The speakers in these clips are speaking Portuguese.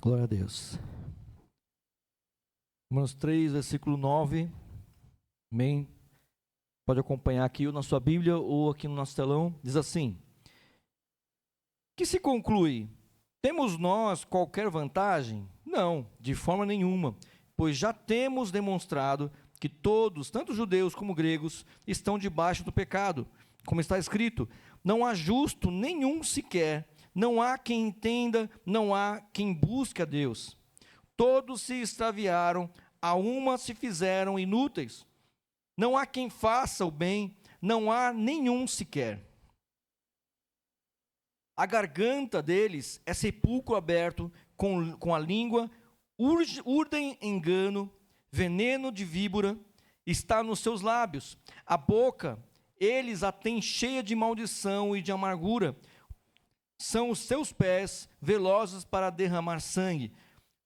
Glória a Deus. Romanos 3, versículo 9. Amém. Pode acompanhar aqui na sua Bíblia ou aqui no nosso telão. Diz assim: que se conclui? Temos nós qualquer vantagem? Não, de forma nenhuma, pois já temos demonstrado que todos, tanto judeus como gregos, estão debaixo do pecado. Como está escrito: não há justo nenhum sequer, não há quem entenda, não há quem busque a Deus. Todos se extraviaram, a uma se fizeram inúteis. Não há quem faça o bem, não há nenhum sequer. A garganta deles é sepulcro aberto, com a língua urdem engano, veneno de víbora está nos seus lábios. A boca, eles a têm cheia de maldição e de amargura. São os seus pés velozes para derramar sangue.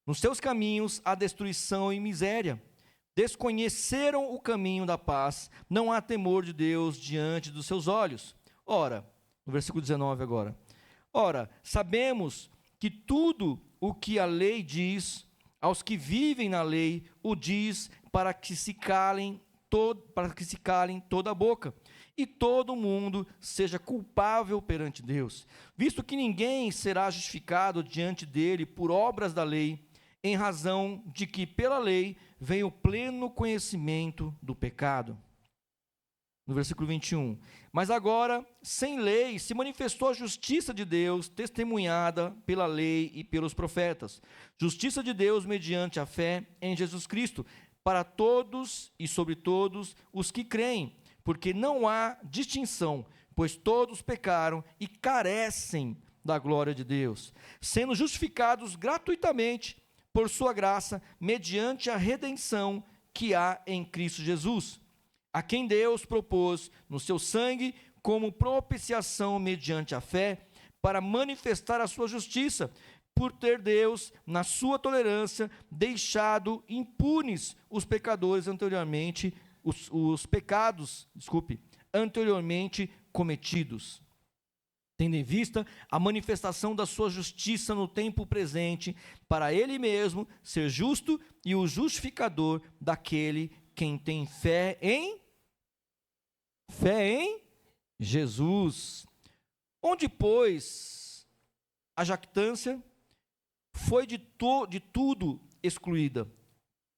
Nos seus caminhos há destruição e miséria. Desconheceram o caminho da paz, não há temor de Deus diante dos seus olhos. Ora, no versículo 19 agora. Ora, sabemos que tudo o que a lei diz, aos que vivem na lei, o diz para que se calem toda a boca, e todo mundo seja culpável perante Deus, visto que ninguém será justificado diante dele por obras da lei, em razão de que pela lei vem o pleno conhecimento do pecado. No versículo 21, mas agora, sem lei, se manifestou a justiça de Deus, testemunhada pela lei e pelos profetas, justiça de Deus mediante a fé em Jesus Cristo, para todos e sobre todos os que creem, porque não há distinção, pois todos pecaram e carecem da glória de Deus, sendo justificados gratuitamente por sua graça, mediante a redenção que há em Cristo Jesus, a quem Deus propôs no seu sangue como propiciação mediante a fé, para manifestar a sua justiça, por ter Deus, na sua tolerância, deixado impunes os pecadores anteriormente, os pecados anteriormente cometidos, tendo em vista a manifestação da sua justiça no tempo presente, para ele mesmo ser justo e o justificador daquele quem tem fé em Jesus. Onde, pois, a jactância foi de tudo excluída.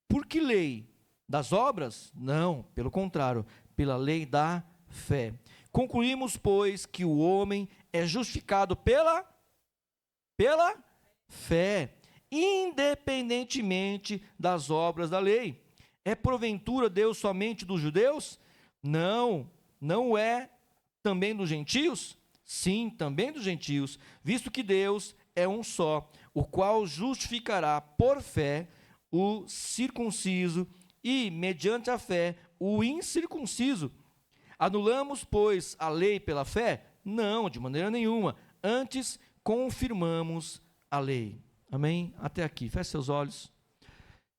Por que lei? Das obras? Não, pelo contrário, pela lei da fé. Concluímos, pois, que o homem é justificado pela fé, independentemente das obras da lei. É porventura Deus somente dos judeus? Não, não é também dos gentios? Sim, também dos gentios, visto que Deus é um só, o qual justificará por fé o circunciso e, mediante a fé, o incircunciso. Anulamos, pois, a lei pela fé? Não, de maneira nenhuma. Antes, confirmamos a lei. Amém? Até aqui. Feche seus olhos.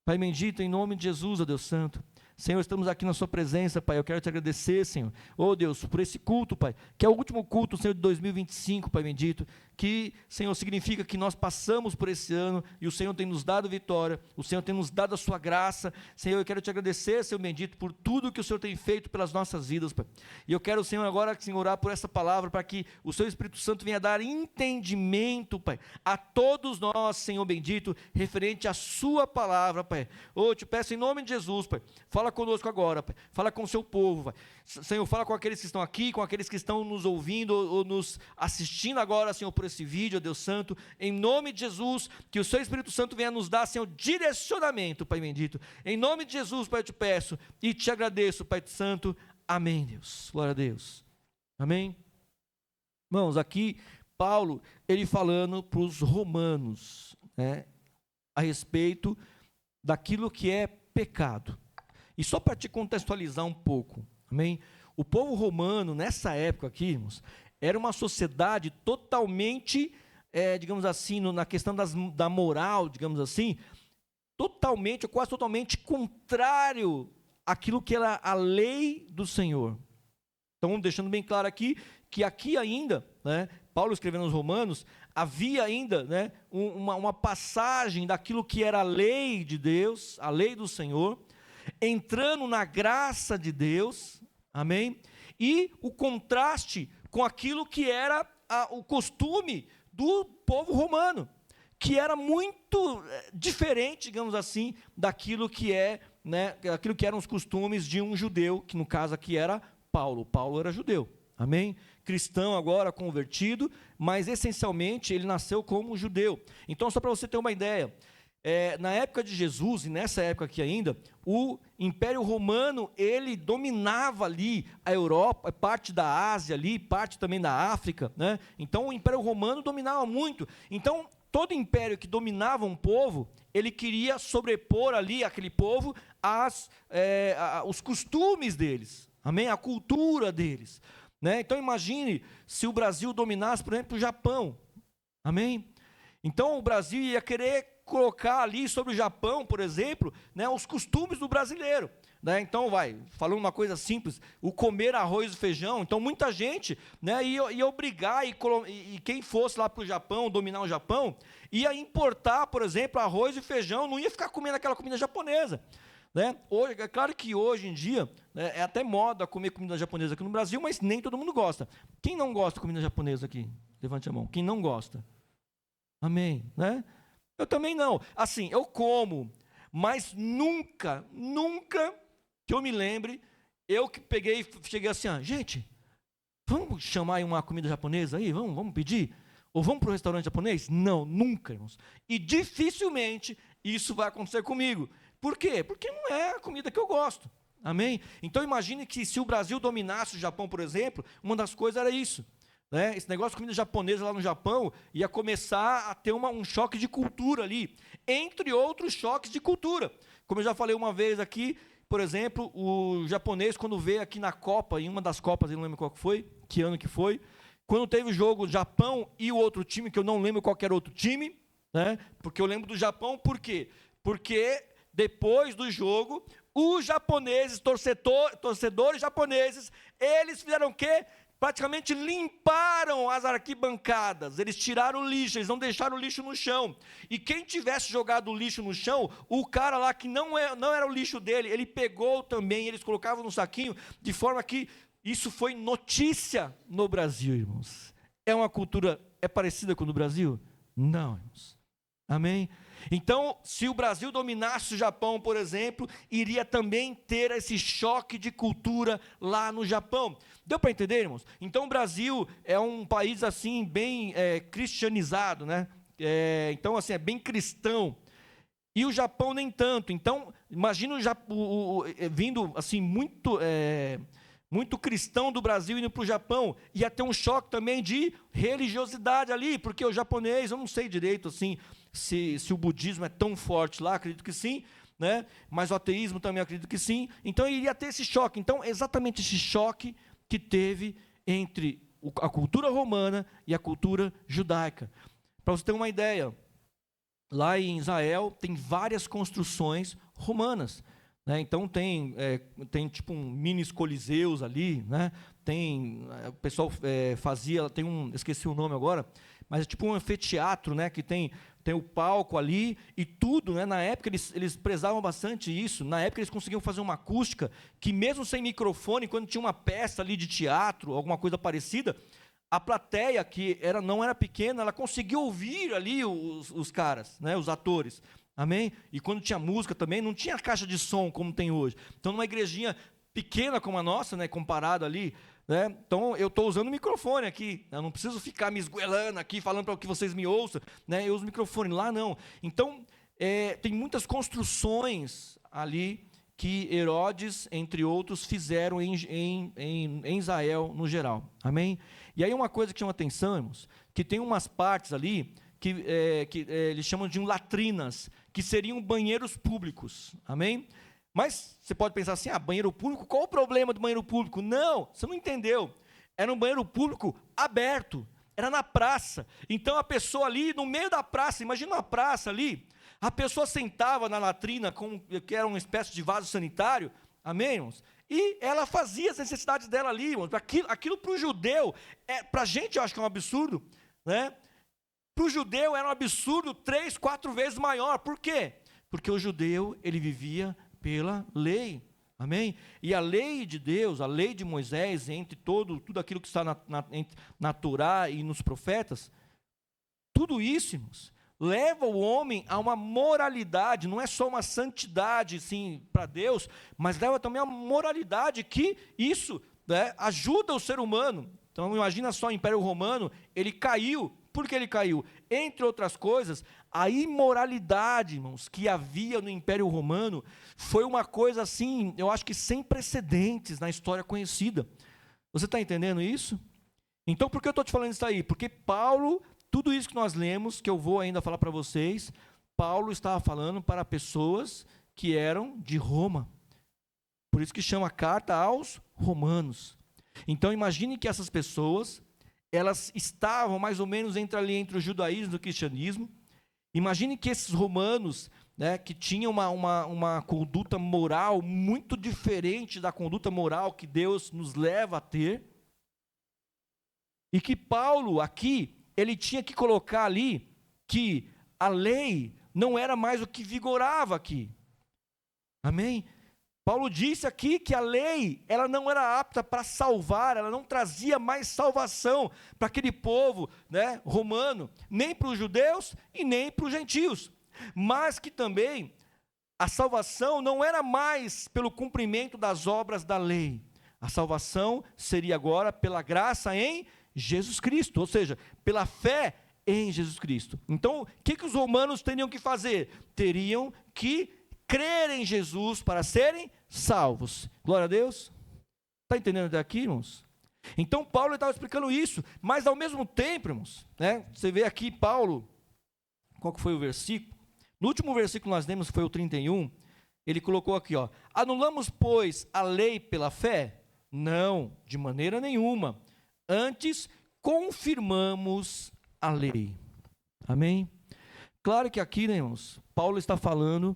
Pai bendito, em nome de Jesus, ó Deus Santo. Senhor, estamos aqui na sua presença, Pai, eu quero te agradecer, Senhor, oh Deus, por esse culto, Pai, que é o último culto, Senhor, de 2025, Pai bendito, que, Senhor, significa que nós passamos por esse ano, e o Senhor tem nos dado vitória, o Senhor tem nos dado a sua graça. Senhor, eu quero te agradecer, Senhor bendito, por tudo que o Senhor tem feito pelas nossas vidas, Pai, e eu quero, Senhor, agora, Senhor, orar por essa palavra, para que o seu Espírito Santo venha dar entendimento, Pai, a todos nós, Senhor bendito, referente à sua palavra, Pai. Oh, eu te peço em nome de Jesus, Pai, fala conosco agora, Pai. Fala com o seu povo, Pai. Senhor, fala com aqueles que estão aqui, com aqueles que estão nos ouvindo ou nos assistindo agora, Senhor, por esse vídeo, ó Deus Santo, em nome de Jesus, que o seu Espírito Santo venha nos dar, Senhor, direcionamento, Pai bendito, em nome de Jesus, Pai, eu te peço e te agradeço, Pai Santo, amém, Deus, glória a Deus, amém. Irmãos, aqui, Paulo, ele falando para os romanos, né, a respeito daquilo que é pecado. E só para te contextualizar um pouco, amém? O povo romano, nessa época aqui, irmãos, era uma sociedade totalmente, digamos assim, na questão da moral, digamos assim, totalmente, ou quase totalmente contrário àquilo que era a lei do Senhor. Então, deixando bem claro aqui, que aqui ainda, né, Paulo escrevendo aos Romanos, havia ainda, né, uma passagem daquilo que era a lei de Deus, a lei do Senhor, entrando na graça de Deus, amém? E o contraste com aquilo que era o costume do povo romano, que era muito diferente, digamos assim, daquilo que aquilo que eram os costumes de um judeu, que no caso aqui era Paulo. Paulo era judeu, amém? Cristão agora, convertido, mas essencialmente ele nasceu como judeu. Então, só para você ter uma ideia, na época de Jesus, e nessa época aqui ainda, o Império Romano, ele dominava ali a Europa, parte da Ásia ali, parte também da África, né? Então o Império Romano dominava muito. Então, todo império que dominava um povo, ele queria sobrepor ali aquele povo os costumes deles, amém? A cultura deles, né? Então imagine se o Brasil dominasse, por exemplo, o Japão, amém? Então o Brasil ia querer colocar ali sobre o Japão, por exemplo, né, os costumes do brasileiro, né? Então falando uma coisa simples, o comer arroz e feijão. Então muita gente, né, ia obrigar, e quem fosse lá para o Japão, dominar o Japão, ia importar, por exemplo, arroz e feijão, não ia ficar comendo aquela comida japonesa, né? Hoje, é claro que hoje em dia, né, é até moda comer comida japonesa aqui no Brasil, mas nem todo mundo gosta. Quem não gosta de comida japonesa aqui? Levante a mão. Quem não gosta? Amém, né? Eu também não. Assim, eu como, mas nunca que eu me lembre, eu que peguei e cheguei assim, gente, vamos chamar aí uma comida japonesa aí? Vamos pedir? Ou vamos para o restaurante japonês? Não, nunca, irmãos. E dificilmente isso vai acontecer comigo. Por quê? Porque não é a comida que eu gosto. Amém? Então imagine que se o Brasil dominasse o Japão, por exemplo, uma das coisas era isso, né? Esse negócio de comida japonesa lá no Japão ia começar a ter um choque de cultura ali, entre outros choques de cultura. Como eu já falei uma vez aqui, por exemplo, o japonês, quando veio aqui na Copa, em uma das Copas, eu não lembro qual que foi, que ano que foi, quando teve o jogo Japão e o outro time, que eu não lembro qual era outro time, né? Porque eu lembro do Japão, por quê? Porque depois do jogo, os japoneses, torcedores japoneses, eles fizeram o quê? Praticamente limparam as arquibancadas, eles tiraram o lixo, eles não deixaram o lixo no chão, e quem tivesse jogado o lixo no chão, o cara lá que não era o lixo dele, ele pegou também, eles colocavam no saquinho, de forma que isso foi notícia no Brasil, irmãos. É uma cultura, é parecida com a do Brasil? Não, irmãos. Amém? Então, se o Brasil dominasse o Japão, por exemplo, iria também ter esse choque de cultura lá no Japão. Deu para entender, irmãos? Então, o Brasil é um país, assim, bem cristianizado, né? Então, assim, é bem cristão. E o Japão nem tanto. Então, imagina vindo, assim, muito cristão do Brasil indo para o Japão, ia ter um choque também de religiosidade ali, porque o japonês, eu não sei direito, assim, se o budismo é tão forte lá, acredito que sim, né? Mas o ateísmo também acredito que sim. Então iria ter esse choque. Então, exatamente esse choque que teve entre a cultura romana e a cultura judaica. Para você ter uma ideia, lá em Israel tem várias construções romanas, né? Então tem tipo minis coliseus ali, né? O pessoal fazia, esqueci o nome agora, mas é tipo um anfiteatro, né? Que tem o palco ali e tudo, né? Na época eles prezavam bastante isso. Na época eles conseguiam fazer uma acústica que mesmo sem microfone, quando tinha uma peça ali de teatro, alguma coisa parecida, a plateia, que não era pequena, ela conseguia ouvir ali os caras, né? Os atores. Amém? E quando tinha música também, não tinha caixa de som como tem hoje. Então, numa igrejinha pequena como a nossa, né, comparado ali, né, então eu estou usando o microfone aqui, eu não preciso ficar me esgoelando aqui, falando para que vocês me ouçam, né, eu uso o microfone, lá não. Então, tem muitas construções ali que Herodes, entre outros, fizeram em Israel no geral. Amém? E aí uma coisa que chama atenção, irmãos, que tem umas partes ali que eles chamam de latrinas, que seriam banheiros públicos, amém? Mas você pode pensar assim, banheiro público, qual o problema do banheiro público? Não, você não entendeu, era um banheiro público aberto, era na praça, então a pessoa ali no meio da praça, imagina uma praça ali, a pessoa sentava na latrina, que era uma espécie de vaso sanitário, amém, irmãos? E ela fazia as necessidades dela ali, irmãos. Aquilo para o judeu, para a gente eu acho que é um absurdo, né? Para o judeu era um absurdo 3, 4 vezes maior. Por quê? Porque o judeu, ele vivia pela lei. Amém? E a lei de Deus, a lei de Moisés, entre tudo aquilo que está na Torá e nos profetas, tudo isso, irmãos, leva o homem a uma moralidade, não é só uma santidade, sim, para Deus, mas leva também a moralidade que isso, né, ajuda o ser humano. Então, imagina só o Império Romano, ele caiu. Por que ele caiu? Entre outras coisas, a imoralidade, irmãos, que havia no Império Romano, foi uma coisa assim, eu acho que sem precedentes na história conhecida. Você está entendendo isso? Então, por que eu estou te falando isso aí? Porque Paulo, tudo isso que nós lemos, que eu vou ainda falar para vocês, Paulo estava falando para pessoas que eram de Roma. Por isso que chama a carta aos Romanos. Então, imagine que essas pessoas, elas estavam mais ou menos entre o judaísmo e o cristianismo. Imagine que esses romanos, né, que tinham uma conduta moral muito diferente da conduta moral que Deus nos leva a ter, e que Paulo aqui, ele tinha que colocar ali que a lei não era mais o que vigorava aqui. Amém? Paulo disse aqui que a lei, ela não era apta para salvar, ela não trazia mais salvação para aquele povo, né, romano, nem para os judeus e nem para os gentios, mas que também a salvação não era mais pelo cumprimento das obras da lei, a salvação seria agora pela graça em Jesus Cristo, ou seja, pela fé em Jesus Cristo. Então, o que os romanos teriam que fazer? Teriam que crer em Jesus para serem salvos. Glória a Deus. Está entendendo até aqui, irmãos? Então Paulo estava explicando isso, mas ao mesmo tempo, irmãos, né, você vê aqui Paulo, qual que foi o versículo? No último versículo que nós lemos, foi o 31, ele colocou aqui, ó, anulamos, pois, a lei pela fé? Não, de maneira nenhuma. Antes, confirmamos a lei. Amém? Claro que aqui, né, irmãos, Paulo está falando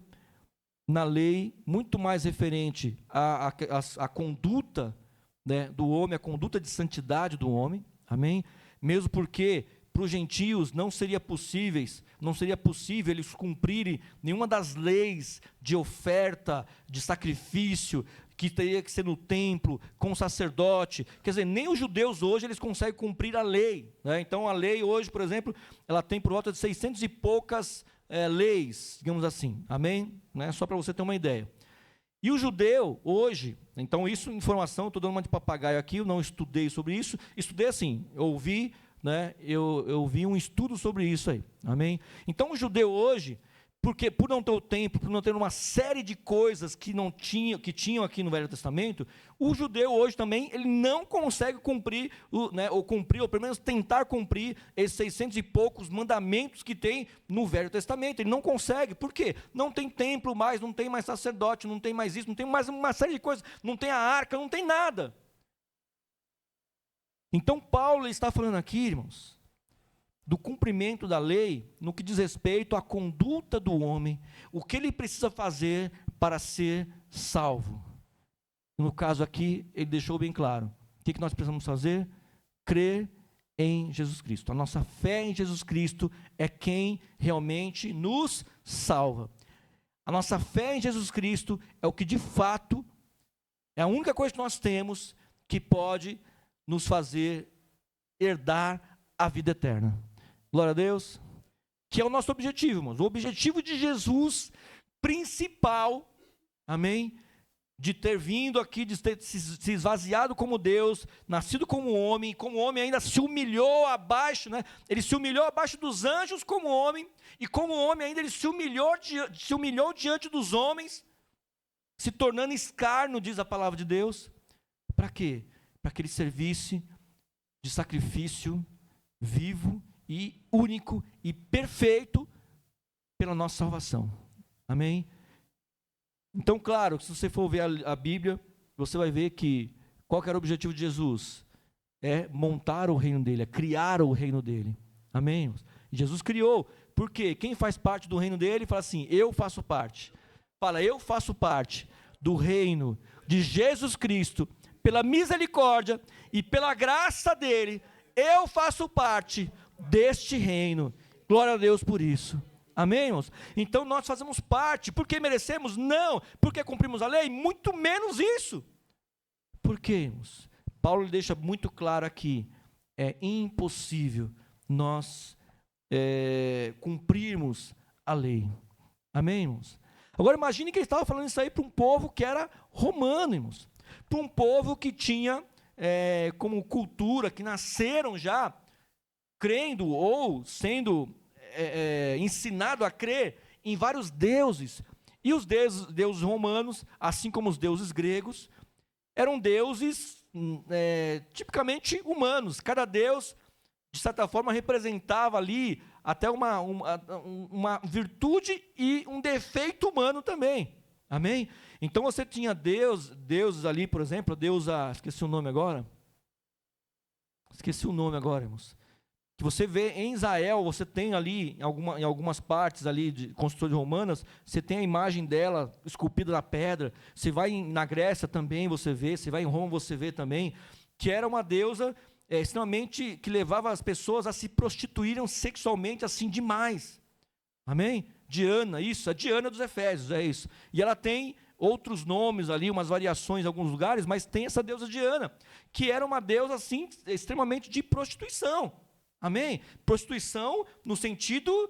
na lei, muito mais referente à conduta, né, do homem, a conduta de santidade do homem, amém? Mesmo porque para os gentios não seria possível eles cumprirem nenhuma das leis de oferta, de sacrifício, que teria que ser no templo, com o sacerdote. Quer dizer, nem os judeus hoje eles conseguem cumprir a lei, né? Então a lei hoje, por exemplo, ela tem por volta de 600 e poucas leis, digamos assim, amém? Né? Só para você ter uma ideia. E o judeu, hoje, então isso, informação, estou dando uma de papagaio aqui, eu não estudei sobre isso, estudei assim, ouvi, né, eu vi um estudo sobre isso aí, amém? Então o judeu hoje, porque por não ter o templo, por não ter uma série de coisas que tinham aqui no Velho Testamento, o judeu hoje também, ele não consegue cumprir, ou pelo menos tentar cumprir esses 600 e poucos mandamentos que tem no Velho Testamento. Ele não consegue, por quê? Não tem templo mais, não tem mais sacerdote, não tem mais isso, não tem mais uma série de coisas, não tem a arca, não tem nada. Então Paulo está falando aqui, irmãos, do cumprimento da lei, no que diz respeito à conduta do homem, o que ele precisa fazer para ser salvo. No caso aqui, ele deixou bem claro, o que nós precisamos fazer? Crer em Jesus Cristo. A nossa fé em Jesus Cristo é quem realmente nos salva. A nossa fé em Jesus Cristo é o que de fato, é a única coisa que nós temos que pode nos fazer herdar a vida eterna. Glória a Deus, que é o nosso objetivo, irmãos. O objetivo de Jesus principal, amém, de ter vindo aqui, de ter se esvaziado como Deus, nascido como homem ainda se humilhou abaixo, né? Ele se humilhou abaixo dos anjos como homem, e como homem ainda ele se humilhou diante dos homens, se tornando escárnio, diz a palavra de Deus. Para quê? Para que ele servisse de sacrifício vivo e único e perfeito pela nossa salvação. Amém? Então, claro, se você for ver a Bíblia, você vai ver que qual que era o objetivo de Jesus? É montar o reino dele, é criar o reino dele. Amém? E Jesus criou. Por quê? Quem faz parte do reino dele fala assim, eu faço parte. Fala, eu faço parte do reino de Jesus Cristo, pela misericórdia e pela graça dele, eu faço parte deste reino. Glória a Deus por isso. Amém, irmãos? Então nós fazemos parte. Porque merecemos? Não. Porque cumprimos a lei? Muito menos isso. Por quê, irmãos? Paulo deixa muito claro aqui, é impossível nós cumprirmos a lei. Amém, irmãos? Agora imagine que ele estava falando isso aí para um povo que era romano, irmãos. Para um povo que tinha como cultura, que nasceram já crendo ou sendo ensinado a crer em vários deuses. E os deuses romanos, assim como os deuses gregos, eram deuses tipicamente humanos. Cada deus, de certa forma, representava ali até uma virtude e um defeito humano também. Amém? Então você tinha deuses ali, por exemplo, a deusa, esqueci o nome agora, irmãos. Que você vê em Israel, você tem ali, em algumas partes ali de construções romanas, você tem a imagem dela esculpida na pedra. Você vai na Grécia também, você vê. Você vai em Roma, você vê também. Que era uma deusa extremamente, que levava as pessoas a se prostituírem sexualmente assim demais. Amém? Diana, isso, a Diana dos Efésios, é isso. E ela tem outros nomes ali, umas variações em alguns lugares, mas tem essa deusa Diana, que era uma deusa assim, extremamente de prostituição. Amém? Prostituição no sentido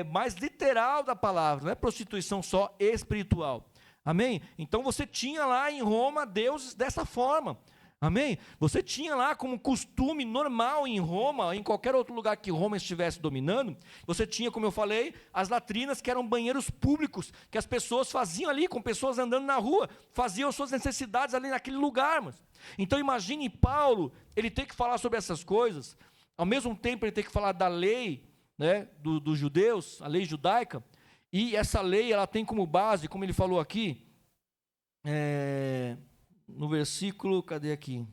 mais literal da palavra, não é prostituição só espiritual. Amém? Então você tinha lá em Roma deuses dessa forma. Amém? Você tinha lá como costume normal em Roma, em qualquer outro lugar que Roma estivesse dominando, você tinha, como eu falei, as latrinas, que eram banheiros públicos, que as pessoas faziam ali, com pessoas andando na rua, faziam suas necessidades ali naquele lugar. Então imagine Paulo, ele tem que falar sobre essas coisas. Ao mesmo tempo, ele tem que falar da lei, né, dos judeus, a lei judaica, e essa lei, ela tem como base, como ele falou aqui, no versículo, cadê aqui?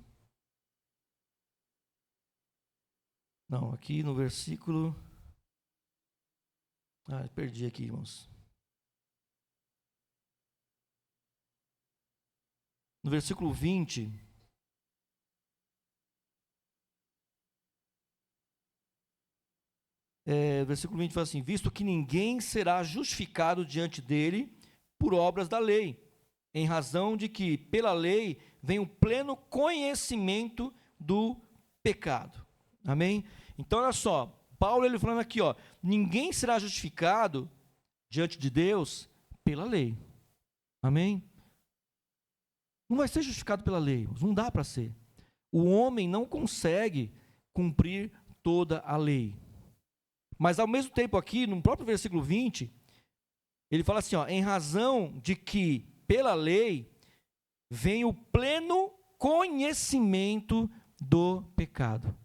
Não, aqui no versículo, perdi aqui, irmãos. No versículo 20, versículo 20 fala assim: visto que ninguém será justificado diante dele por obras da lei, em razão de que pela lei vem o pleno conhecimento do pecado. Amém? Então olha só, Paulo ele falando aqui, ninguém será justificado diante de Deus pela lei. Amém? Não vai ser justificado pela lei, não dá para ser. O homem não consegue cumprir toda a lei. Mas ao mesmo tempo aqui, no próprio versículo 20, ele fala assim, em razão de que pela lei vem o pleno conhecimento do pecado.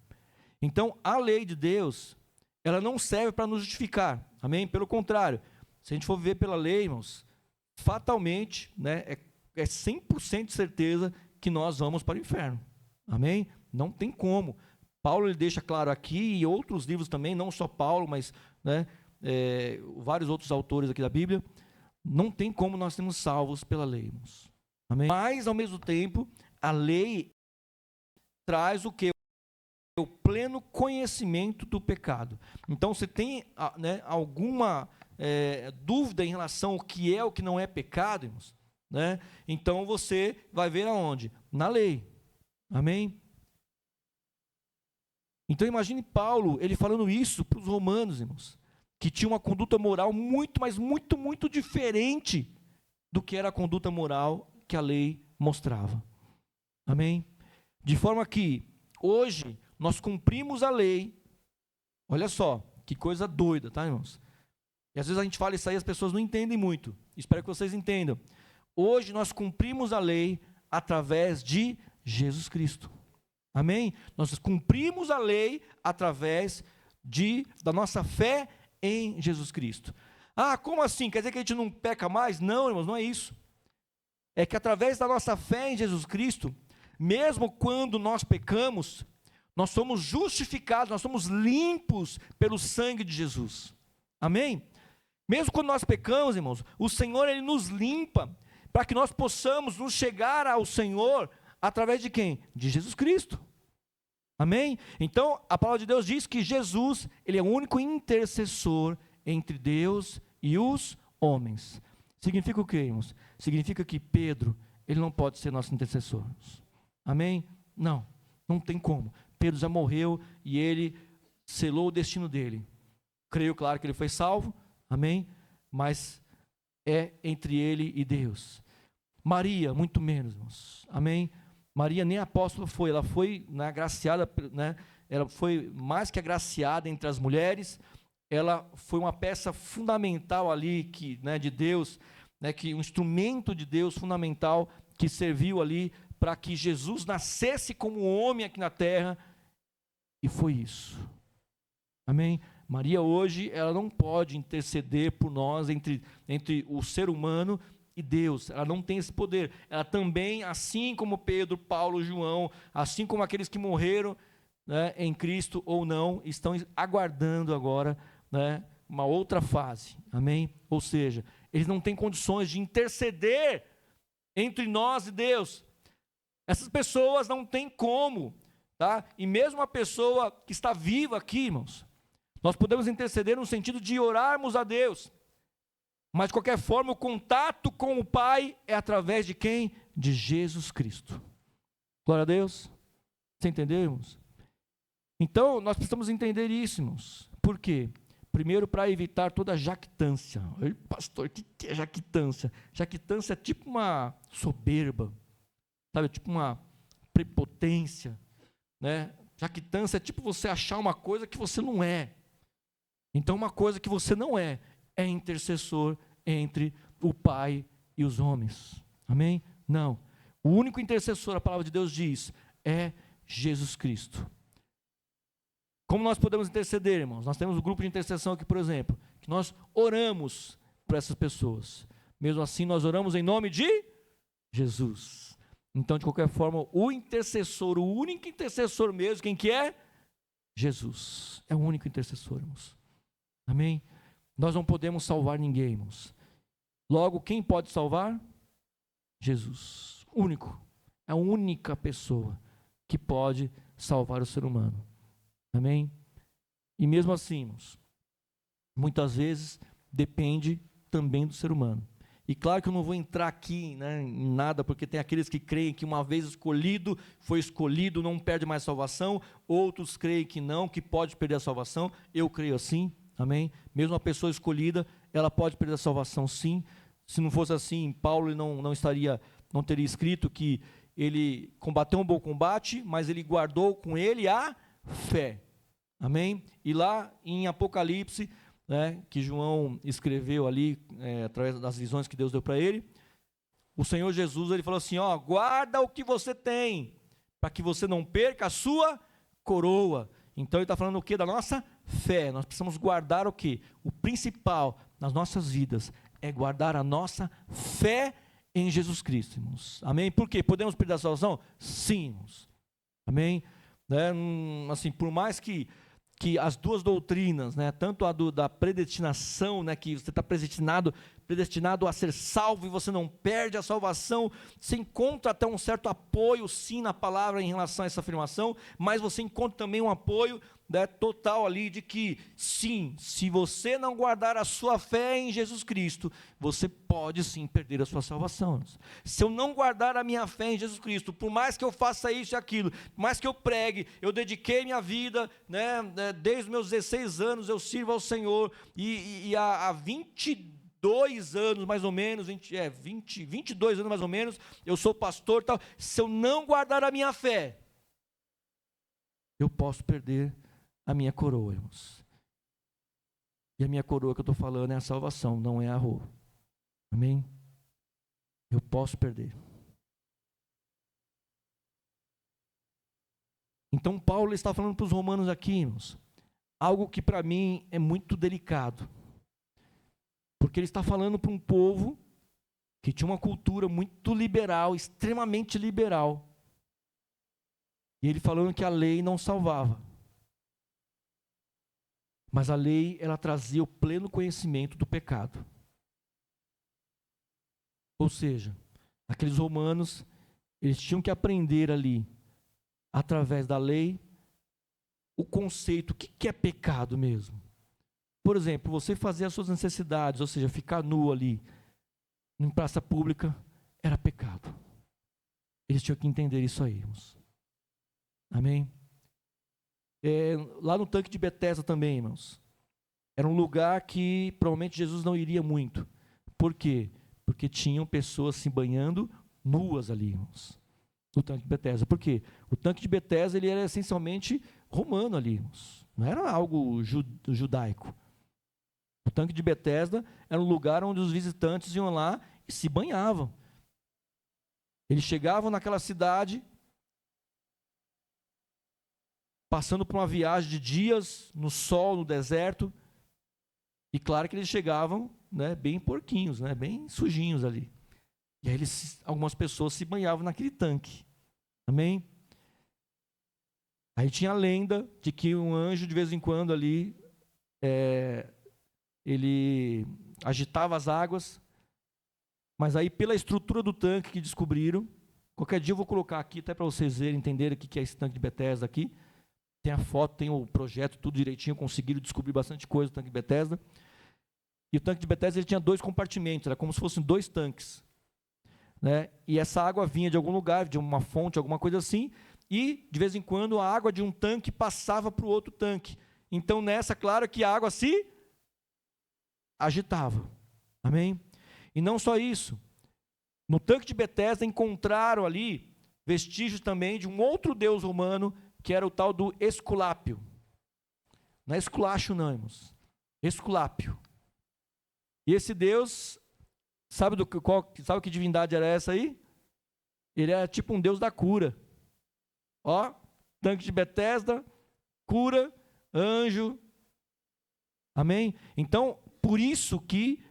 Então, a lei de Deus, ela não serve para nos justificar, amém? Pelo contrário, se a gente for viver pela lei, irmãos, fatalmente, né, é 100% de certeza que nós vamos para o inferno, amém? Não tem como. Paulo ele deixa claro aqui, e outros livros também, não só Paulo, mas vários outros autores aqui da Bíblia, não tem como nós sermos salvos pela lei, irmãos. Amém? Mas, ao mesmo tempo, a lei traz o quê? O pleno conhecimento do pecado. Então, se tem alguma dúvida em relação ao que é o que não é pecado, irmãos, né? Então você vai ver aonde? Na lei. Amém? Então imagine Paulo, ele falando isso para os romanos, irmãos, que tinha uma conduta moral muito, mas muito, muito diferente do que era a conduta moral que a lei mostrava. Amém? De forma que, hoje, nós cumprimos a lei. Olha só, que coisa doida, tá, irmãos? E às vezes a gente fala isso aí e as pessoas não entendem muito. Espero que vocês entendam. Hoje nós cumprimos a lei através de Jesus Cristo. Amém? Nós cumprimos a lei através da nossa fé em Jesus Cristo. Como assim? Quer dizer que a gente não peca mais? Não, irmãos, não é isso. É que através da nossa fé em Jesus Cristo, mesmo quando nós pecamos, nós somos justificados, nós somos limpos pelo sangue de Jesus. Amém? Mesmo quando nós pecamos, irmãos, o Senhor ele nos limpa para que nós possamos nos chegar ao Senhor através de quem? De Jesus Cristo. Amém? Então, a palavra de Deus diz que Jesus, ele é o único intercessor entre Deus e os homens. Significa o quê, irmãos? Significa que Pedro, ele não pode ser nosso intercessor. Amém? Não, não tem como. Pedro já morreu e ele selou o destino dele. Creio, claro, que ele foi salvo, amém? Mas é entre ele e Deus. Maria, muito menos, irmãos, amém? Maria nem apóstola foi, ela foi, né, agraciada, né, ela foi mais que agraciada entre as mulheres, ela foi uma peça fundamental ali, que, né, de Deus, né, que um instrumento de Deus fundamental, que serviu ali para que Jesus nascesse como homem aqui na terra, e foi isso, amém? Maria hoje, ela não pode interceder por nós, entre o ser humano e Deus, ela não tem esse poder. Ela também, assim como Pedro, Paulo, João, assim como aqueles que morreram, né, em Cristo ou não, estão aguardando agora, né, uma outra fase, amém? Ou seja, eles não têm condições de interceder entre nós e Deus. Essas pessoas não têm como, tá? E mesmo a pessoa que está viva aqui, irmãos, nós podemos interceder no sentido de orarmos a Deus, mas de qualquer forma o contato com o Pai é através de quem? De Jesus Cristo. Glória a Deus. Você entendeu, irmãos? Então nós precisamos entender isso, irmãos. Por quê? Primeiro, para evitar toda jactância. Ei, pastor, o que é jactância? Jactância é tipo uma soberba, sabe? Tipo uma prepotência, né? Jactância é tipo você achar uma coisa que você não é. Então, uma coisa que você não é intercessor entre o Pai e os homens. Amém? Não. O único intercessor, a palavra de Deus diz, é Jesus Cristo. Como nós podemos interceder, irmãos? Nós temos um grupo de intercessão aqui, por exemplo, que nós oramos por essas pessoas. Mesmo assim, nós oramos em nome de Jesus. Então, de qualquer forma, o intercessor, o único intercessor mesmo, quem que é? Jesus. É o único intercessor, irmãos. Amém? Nós não podemos salvar ninguém, irmãos. Logo, quem pode salvar? Jesus. Único. É a única pessoa que pode salvar o ser humano. Amém? E mesmo assim, irmãos, muitas vezes depende também do ser humano. E claro que eu não vou entrar aqui, né, em nada, porque tem aqueles que creem que uma vez escolhido, foi escolhido, não perde mais salvação. Outros creem que não, que pode perder a salvação. Eu creio assim. Amém? Mesmo uma pessoa escolhida, ela pode perder a salvação, sim. Se não fosse assim, Paulo não teria escrito que ele combateu um bom combate, mas ele guardou com ele a fé. Amém? E lá em Apocalipse, né, que João escreveu ali, através das visões que Deus deu para ele, o Senhor Jesus, ele falou assim, ó, guarda o que você tem, para que você não perca a sua coroa. Então ele está falando o que? Da nossa fé. Nós precisamos guardar o que? O principal nas nossas vidas é guardar a nossa fé em Jesus Cristo, irmãos. Amém? Por quê? Podemos perder a salvação? Sim, irmãos. Amém? Né? Assim, por mais que as duas doutrinas, né, tanto a da predestinação, né, que você está predestinado a ser salvo e você não perde a salvação, você encontra até um certo apoio sim na palavra em relação a essa afirmação, mas você encontra também um apoio, né, total ali de que sim, se você não guardar a sua fé em Jesus Cristo, você pode sim perder a sua salvação. Se eu não guardar a minha fé em Jesus Cristo, por mais que eu faça isso e aquilo, por mais que eu pregue, eu dediquei minha vida, né, desde os meus 16 anos eu sirvo ao Senhor, e há 22 anos mais ou menos, 22 anos mais ou menos, eu sou pastor e tal. Se eu não guardar a minha fé, eu posso perder a minha coroa, irmãos. E a minha coroa que eu estou falando é a salvação, não é a roupa. Amém? Eu posso perder. Então Paulo está falando para os romanos aqui, irmãos, algo que para mim é muito delicado. Porque ele está falando para um povo que tinha uma cultura muito liberal, extremamente liberal. E ele falando que a lei não salvava. Mas a lei, ela trazia o pleno conhecimento do pecado. Ou seja, aqueles romanos, eles tinham que aprender ali, através da lei, o conceito, o que é pecado mesmo. Por exemplo, você fazer as suas necessidades, ou seja, ficar nu ali, em praça pública, era pecado. Eles tinham que entender isso aí, irmãos. Amém? Lá no tanque de Betesda também, irmãos, era um lugar que provavelmente Jesus não iria muito. Por quê? Porque tinham pessoas se banhando nuas ali, irmãos, no tanque de Betesda. Por quê? O tanque de Betesda, ele era essencialmente romano ali, irmãos. Não era algo judaico. O tanque de Betesda era um lugar onde os visitantes iam lá e se banhavam. Eles chegavam naquela cidade, passando por uma viagem de dias, no sol, no deserto, e claro que eles chegavam, né, bem porquinhos, né, bem sujinhos ali. E aí algumas pessoas se banhavam naquele tanque. Amém? Aí tinha a lenda de que um anjo, de vez em quando ali, ele agitava as águas, mas aí pela estrutura do tanque que descobriram, qualquer dia eu vou colocar aqui, até para vocês verem, entenderem o que é esse tanque de Betesda aqui. Tem a foto, tem o projeto, tudo direitinho, conseguiram descobrir bastante coisa do tanque de Betesda. E o tanque de Betesda ele tinha 2 compartimentos, era como se fossem 2 tanques. Né? E essa água vinha de algum lugar, de uma fonte, alguma coisa assim, e de vez em quando a água de um tanque passava para o outro tanque. Então nessa, claro que a água se agitava. Amém? E não só isso. No tanque de Betesda encontraram ali vestígios também de um outro deus romano, que era o tal do Esculápio. Não é Esculacho não, irmãos. Esculápio. E esse deus, sabe que divindade era essa aí? Ele era tipo um deus da cura. Ó, tanque de Betesda, cura, anjo. Amém? Então, por isso que,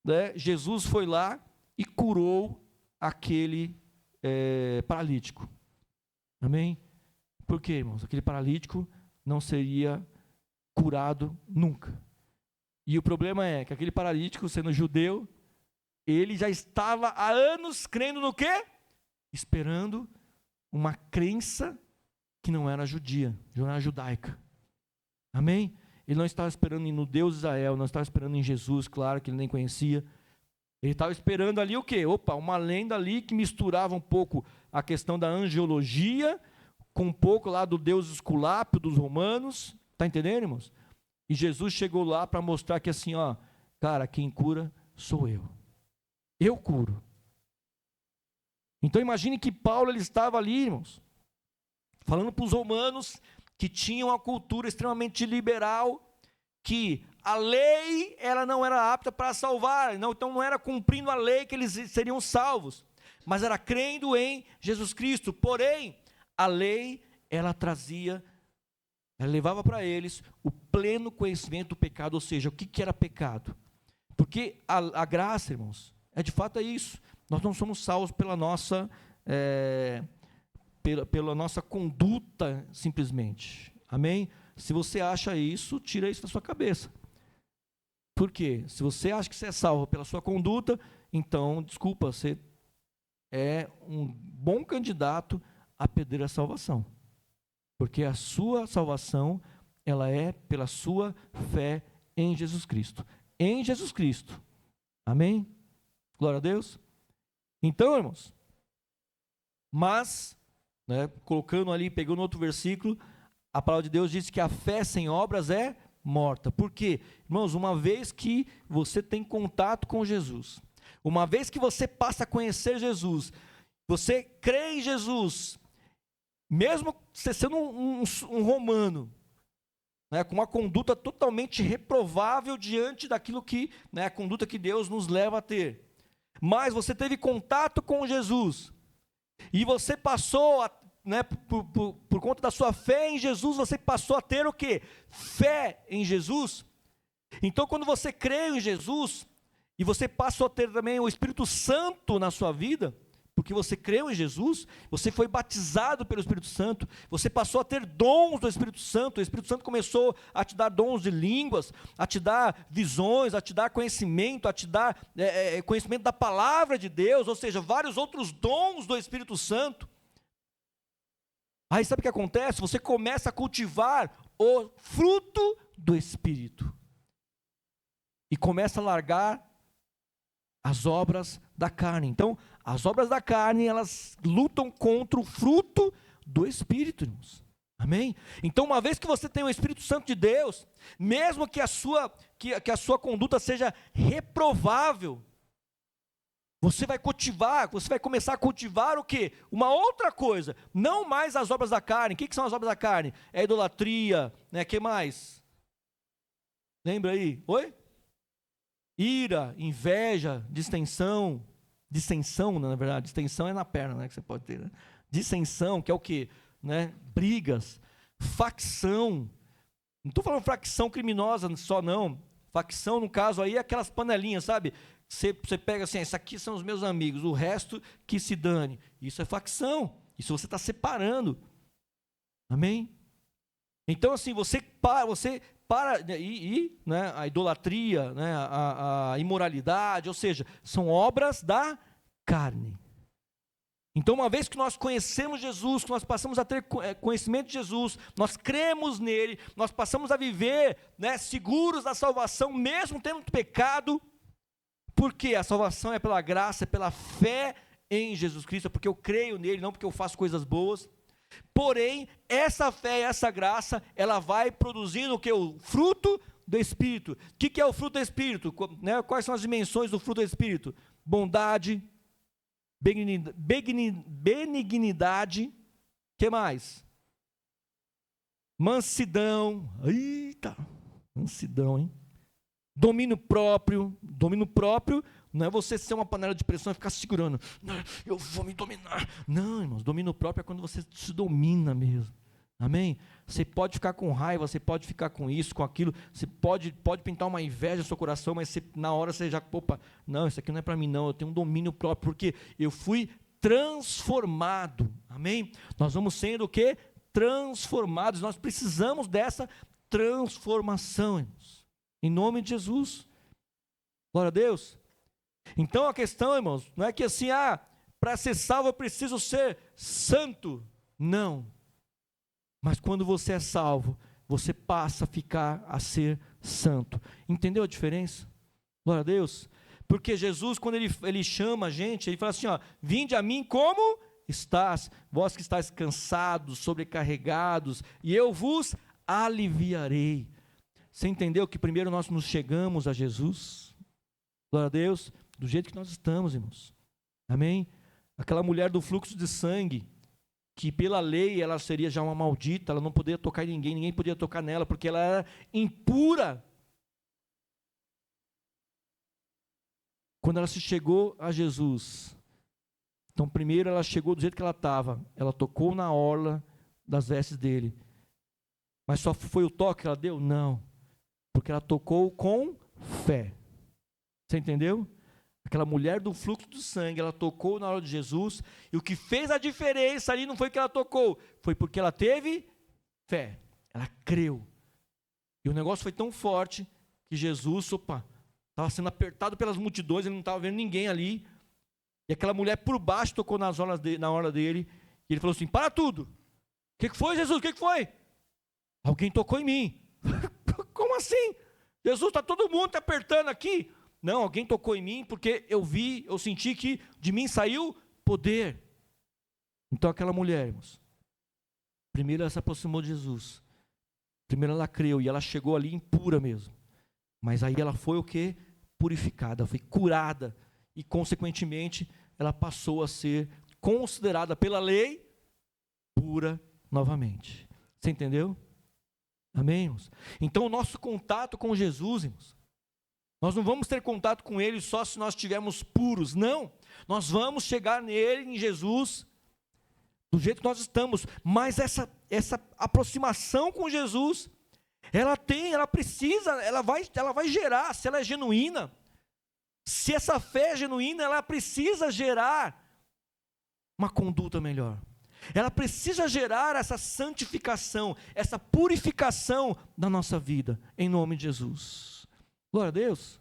né, Jesus foi lá e curou aquele paralítico. Amém? Por quê, irmãos? Aquele paralítico não seria curado nunca. E o problema é que aquele paralítico, sendo judeu, ele já estava há anos crendo no quê? Esperando uma crença que não era judia, não era judaica. Amém? Ele não estava esperando no Deus de Israel, não estava esperando em Jesus, claro que ele nem conhecia. Ele estava esperando ali o quê? Uma lenda ali que misturava um pouco a questão da angiologia com um pouco lá do deus Esculápio dos romanos. Está entendendo, irmãos? E Jesus chegou lá para mostrar que assim, ó, cara, quem cura sou eu. Eu curo. Então imagine que Paulo ele estava ali, irmãos, falando para os romanos que tinham uma cultura extremamente liberal, que a lei ela não era apta para salvar, então não era cumprindo a lei que eles seriam salvos, mas era crendo em Jesus Cristo. Porém, a lei ela levava para eles o pleno conhecimento do pecado, ou seja, o que era pecado. Porque a graça, irmãos, de fato é isso. Nós não somos salvos pela nossa pela nossa conduta simplesmente. Amém? Se você acha isso, tira isso da sua cabeça. Por quê? Se você acha que você é salvo pela sua conduta, então, desculpa, você é um bom candidato a perder a salvação. Porque a sua salvação, ela é pela sua fé em Jesus Cristo. Em Jesus Cristo. Amém? Glória a Deus. Então, irmãos, mas, né, colocando ali, pegando outro versículo, a palavra de Deus diz que a fé sem obras é morta. Por quê? Irmãos, uma vez que você tem contato com Jesus, uma vez que você passa a conhecer Jesus, você crê em Jesus, mesmo você sendo um romano, né, com uma conduta totalmente reprovável diante daquilo que, né, a conduta que Deus nos leva a ter, mas você teve contato com Jesus, e você passou, né, por conta da sua fé em Jesus, você passou a ter o quê? Fé em Jesus. Então quando você crê em Jesus, e você passou a ter também o Espírito Santo na sua vida, porque você creu em Jesus, você foi batizado pelo Espírito Santo, você passou a ter dons do Espírito Santo, o Espírito Santo começou a te dar dons de línguas, a te dar visões, a te dar conhecimento, a te dar conhecimento da palavra de Deus, ou seja, vários outros dons do Espírito Santo. Aí sabe o que acontece? Você começa a cultivar o fruto do Espírito. E começa a largar as obras da carne. Então, as obras da carne, elas lutam contra o fruto do Espírito, irmãos. Amém? Então, uma vez que você tem o Espírito Santo de Deus, mesmo que a sua conduta seja reprovável, você vai começar a cultivar o quê? Uma outra coisa, não mais as obras da carne. O que são as obras da carne? É idolatria, né? Que mais? Lembra aí? Oi? Ira, inveja, dissensão, na verdade, distensão é na perna, né, que você pode ter, né? Dissensão, que é o quê? Né? Brigas, facção, não estou falando facção criminosa só não, facção no caso aí é aquelas panelinhas, sabe? Você pega assim, esses aqui são os meus amigos, o resto que se dane, isso é facção, isso você está separando, amém? Então assim, você para, né, a idolatria, né, a imoralidade, ou seja, são obras da carne. Então, uma vez que nós conhecemos Jesus, que nós passamos a ter conhecimento de Jesus, nós cremos nele, nós passamos a viver, né, seguros da salvação, mesmo tendo pecado, porque a salvação é pela graça, é pela fé em Jesus Cristo, é porque eu creio nele, não porque eu faço coisas boas. Porém, essa fé e essa graça, ela vai produzindo o que? O fruto do Espírito. O que é o fruto do Espírito? Né? Quais são as dimensões do fruto do Espírito? Bondade, benignidade, que mais? Mansidão, eita, mansidão, hein? Domínio próprio não é você ser uma panela de pressão e ficar segurando, não, eu vou me dominar, não, irmãos, domínio próprio é quando você se domina mesmo, amém? Você pode ficar com raiva, você pode ficar com isso, com aquilo, você pode pintar uma inveja no seu coração, mas na hora você já, opa, não, isso aqui não é para mim não, eu tenho um domínio próprio, porque eu fui transformado, amém? Nós vamos sendo o quê? Transformados, nós precisamos dessa transformação, irmãos. Em nome de Jesus, glória a Deus. Então a questão, irmãos, não é que assim, para ser salvo eu preciso ser santo, não, mas quando você é salvo, você passa a ser santo, entendeu a diferença? Glória a Deus, porque Jesus, quando ele chama a gente, ele fala assim, vinde a mim como estás, vós que estáis cansados, sobrecarregados, e eu vos aliviarei. Você entendeu que primeiro nós nos chegamos a Jesus? Glória a Deus, do jeito que nós estamos, irmãos. Amém? Aquela mulher do fluxo de sangue, que pela lei ela seria já uma maldita, ela não poderia tocar em ninguém, ninguém podia tocar nela, porque ela era impura. Quando ela se chegou a Jesus, então primeiro ela chegou do jeito que ela estava, ela tocou na orla das vestes dele, mas só foi o toque que ela deu? Não. Porque ela tocou com fé. Você entendeu? Aquela mulher do fluxo do sangue, ela tocou na hora de Jesus, e o que fez a diferença ali não foi que ela tocou, foi porque ela teve fé, ela creu. E o negócio foi tão forte, que Jesus, estava sendo apertado pelas multidões, ele não estava vendo ninguém ali, e aquela mulher por baixo tocou na hora dele, e ele falou assim, para tudo. O que foi, Jesus? O que foi? Alguém tocou em mim. Como assim? Jesus, está todo mundo te apertando aqui. Não, alguém tocou em mim, porque eu senti que de mim saiu poder. Então aquela mulher, irmãos, primeiro ela se aproximou de Jesus, primeiro ela creu, e ela chegou ali impura mesmo, mas aí ela foi o quê? Purificada, foi curada, e consequentemente ela passou a ser considerada pela lei pura novamente. Você entendeu? Amém, irmãos? Então o nosso contato com Jesus, irmãos, nós não vamos ter contato com Ele só se nós estivermos puros, não, nós vamos chegar nele, em Jesus, do jeito que nós estamos, mas essa aproximação com Jesus, ela vai gerar, se ela é genuína, se essa fé é genuína, ela precisa gerar uma conduta melhor. Ela precisa gerar essa santificação, essa purificação da nossa vida, em nome de Jesus. Glória a Deus.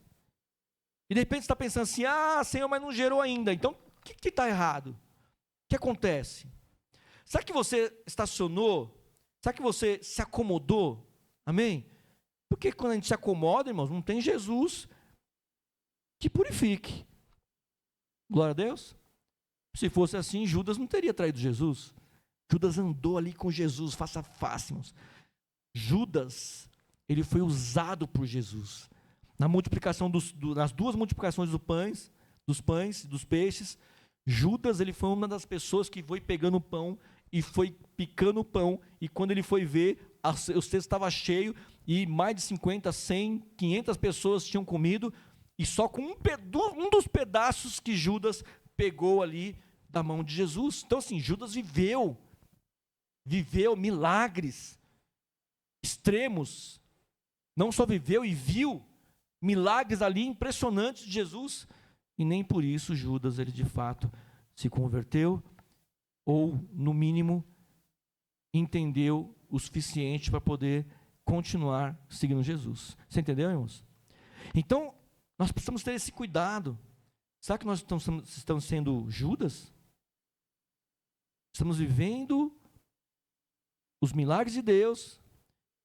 E de repente você está pensando assim, Senhor, mas não gerou ainda, então o que está errado? O que acontece? Será que você estacionou? Será que você se acomodou Amém? Porque quando a gente se acomoda, irmãos, não tem Jesus que purifique. Glória a Deus. Se fosse assim, Judas não teria traído Jesus. Judas andou ali com Jesus, face a face, irmãos. Judas, ele foi usado por Jesus. Na multiplicação nas duas multiplicações dos pães, dos peixes, Judas, ele foi uma das pessoas que foi pegando o pão e foi picando o pão, e quando ele foi ver, o cesto estava cheio, e mais de 50, 100, 500 pessoas tinham comido, e só com um dos pedaços que Judas pegou ali da mão de Jesus. Então assim, Judas viveu milagres extremos, não só viveu e viu milagres ali impressionantes de Jesus, e nem por isso Judas, ele de fato se converteu, ou no mínimo entendeu o suficiente para poder continuar seguindo Jesus. Você entendeu, irmãos? Então, nós precisamos ter esse cuidado. Será que nós estamos sendo Judas? Estamos vivendo os milagres de Deus,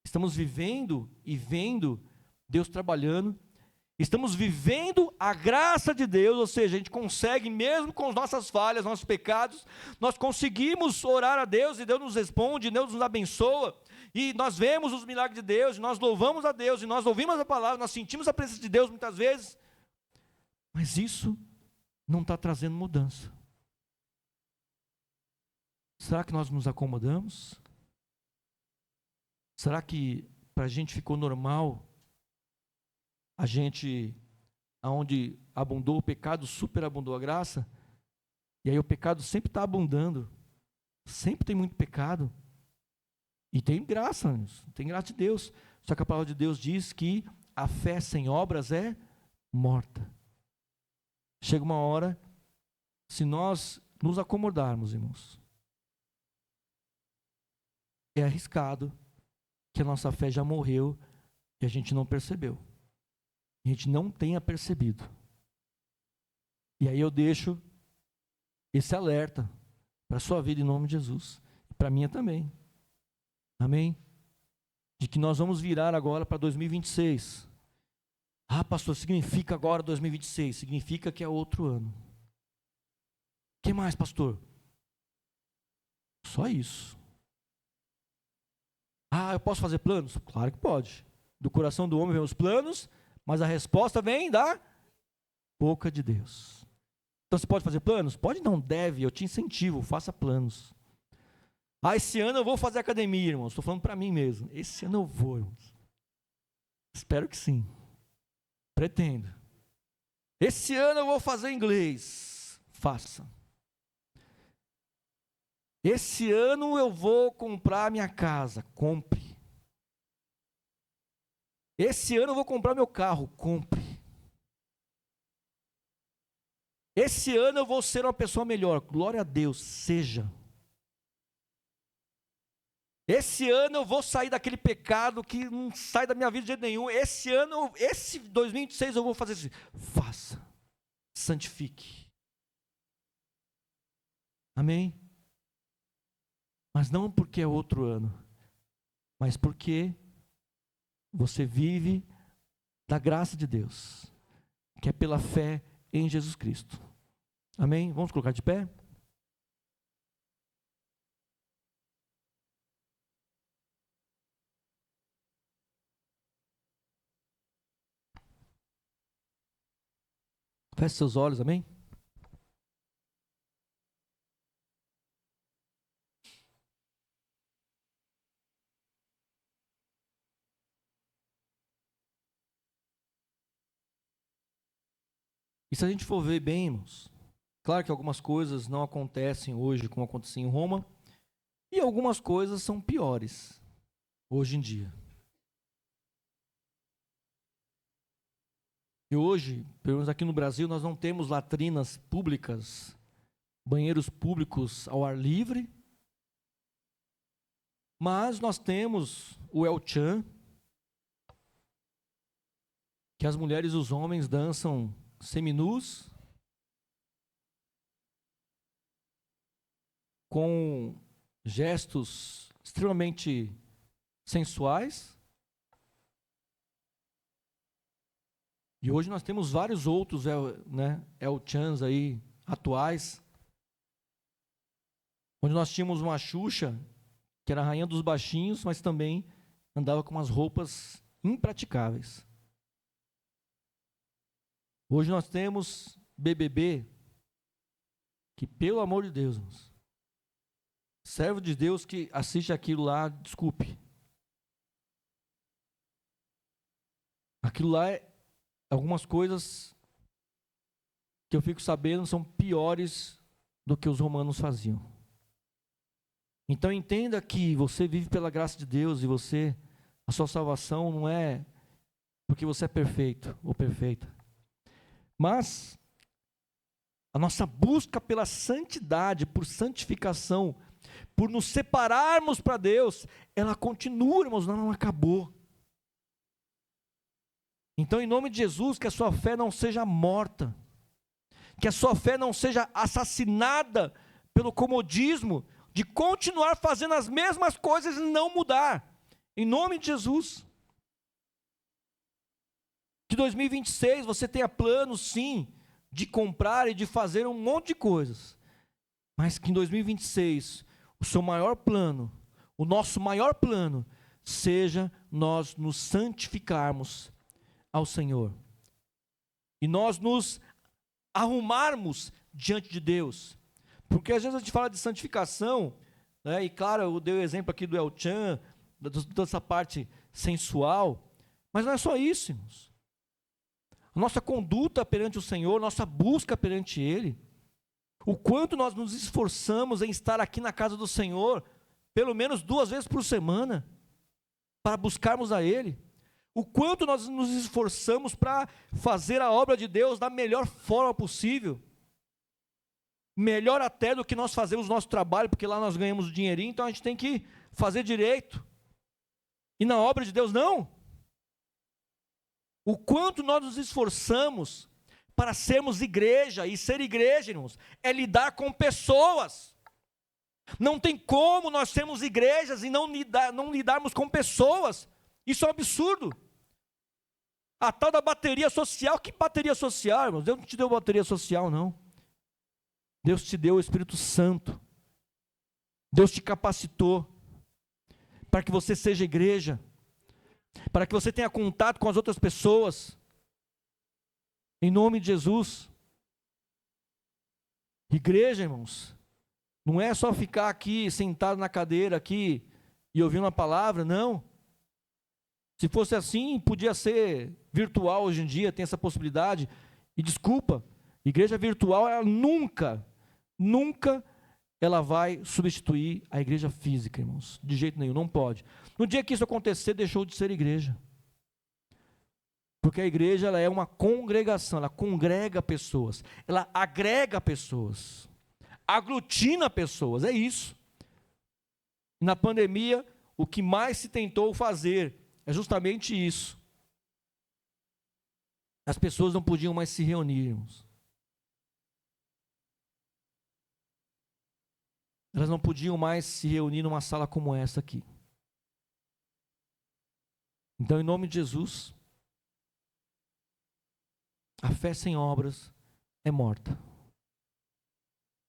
estamos vivendo e vendo Deus trabalhando, estamos vivendo a graça de Deus, ou seja, a gente consegue, mesmo com as nossas falhas, nossos pecados, nós conseguimos orar a Deus, e Deus nos responde, Deus nos abençoa, e nós vemos os milagres de Deus, e nós louvamos a Deus, e nós ouvimos a palavra, nós sentimos a presença de Deus muitas vezes, mas isso não está trazendo mudança. Será que nós nos acomodamos? Será que para a gente ficou normal, a gente, aonde abundou o pecado, superabundou a graça, e aí o pecado sempre está abundando, sempre tem muito pecado, e tem graça, tem graça de Deus, só que a palavra de Deus diz que a fé sem obras é morta. Chega uma hora, se nós nos acomodarmos, irmãos, é arriscado que a nossa fé já morreu e a gente não percebeu. A gente não tenha percebido. E aí eu deixo esse alerta para a sua vida em nome de Jesus. E para a minha também. Amém? De que nós vamos virar agora para 2026. Ah, pastor, significa agora 2026? Significa que é outro ano. O que mais, pastor? Só isso. Ah, eu posso fazer planos? Claro que pode. Do coração do homem vem os planos, mas a resposta vem da boca de Deus. Então você pode fazer planos? Pode, não, deve, eu te incentivo, faça planos. Ah, esse ano eu vou fazer academia, irmãos. Estou falando para mim mesmo. Esse ano eu vou, irmãos. Espero que sim. Pretendo. Esse ano eu vou fazer inglês. Faça. Esse ano eu vou comprar minha casa. Compre. Esse ano eu vou comprar meu carro. Compre. Esse ano eu vou ser uma pessoa melhor. Glória a Deus, seja. Esse ano eu vou sair daquele pecado que não sai da minha vida de jeito nenhum. Esse ano, esse 2026 eu vou fazer isso. Faça. Santifique. Amém? Mas não porque é outro ano, mas porque você vive da graça de Deus, que é pela fé em Jesus Cristo. Amém? Vamos colocar de pé? Feche seus olhos, amém? E se a gente for ver bem, irmãos, claro que algumas coisas não acontecem hoje como aconteciam em Roma, e algumas coisas são piores hoje em dia. E hoje, pelo menos aqui no Brasil, nós não temos latrinas públicas, banheiros públicos ao ar livre, mas nós temos o El Chan, que as mulheres e os homens dançam seminus, com gestos extremamente sensuais, E hoje nós temos vários outros El-chans aí, atuais, onde nós tínhamos uma Xuxa, que era a rainha dos baixinhos, mas também andava com umas roupas impraticáveis. Hoje nós temos BBB, que pelo amor de Deus, irmãos, servo de Deus que assiste aquilo lá, desculpe. Aquilo lá, algumas coisas que eu fico sabendo são piores do que os romanos faziam. Então entenda que você vive pela graça de Deus e a sua salvação não é porque você é perfeito ou perfeita. Mas a nossa busca pela santidade, por santificação, por nos separarmos para Deus, ela continua, irmãos, não acabou. Então, em nome de Jesus, que a sua fé não seja morta, que a sua fé não seja assassinada pelo comodismo de continuar fazendo as mesmas coisas e não mudar. Em nome de Jesus. Que 2026 você tenha planos, sim, de comprar e de fazer um monte de coisas. Mas que em 2026, o seu maior plano, o nosso maior plano, seja nós nos santificarmos ao Senhor. E nós nos arrumarmos diante de Deus. Porque às vezes a gente fala de santificação, né, e claro, eu dei o exemplo aqui do El-chan, dessa parte sensual, mas não é só isso, irmãos. A nossa conduta perante o Senhor, nossa busca perante Ele, o quanto nós nos esforçamos em estar aqui na casa do Senhor, pelo menos 2 vezes por semana, para buscarmos a Ele, o quanto nós nos esforçamos para fazer a obra de Deus da melhor forma possível, melhor até do que nós fazemos o nosso trabalho, porque lá nós ganhamos dinheirinho, então a gente tem que fazer direito, e na obra de Deus não. O quanto nós nos esforçamos para sermos igreja, e ser igreja, irmãos, é lidar com pessoas. Não tem como nós sermos igrejas e não lidarmos com pessoas. Isso é um absurdo. A tal da bateria social, que bateria social, irmãos? Deus não te deu bateria social, não. Deus te deu o Espírito Santo. Deus te capacitou para que você seja igreja, para que você tenha contato com as outras pessoas, em nome de Jesus. Igreja, irmãos, não é só ficar aqui, sentado na cadeira aqui, e ouvir uma palavra, não. Se fosse assim, podia ser virtual hoje em dia, tem essa possibilidade, e desculpa, igreja virtual, ela nunca ela vai substituir a igreja física, irmãos, de jeito nenhum, não pode. No dia que isso acontecer, deixou de ser igreja. Porque a igreja, ela é uma congregação, ela congrega pessoas, ela agrega pessoas, aglutina pessoas, é isso. E na pandemia, o que mais se tentou fazer é justamente isso. As pessoas não podiam mais se reunir, irmãos. Elas não podiam mais se reunir numa sala como essa aqui. Então, em nome de Jesus, a fé sem obras é morta.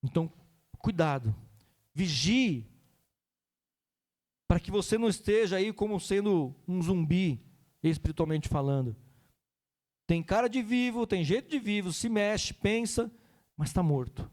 Então, cuidado, vigie, para que você não esteja aí como sendo um zumbi, espiritualmente falando. Tem cara de vivo, tem jeito de vivo, se mexe, pensa, mas está morto.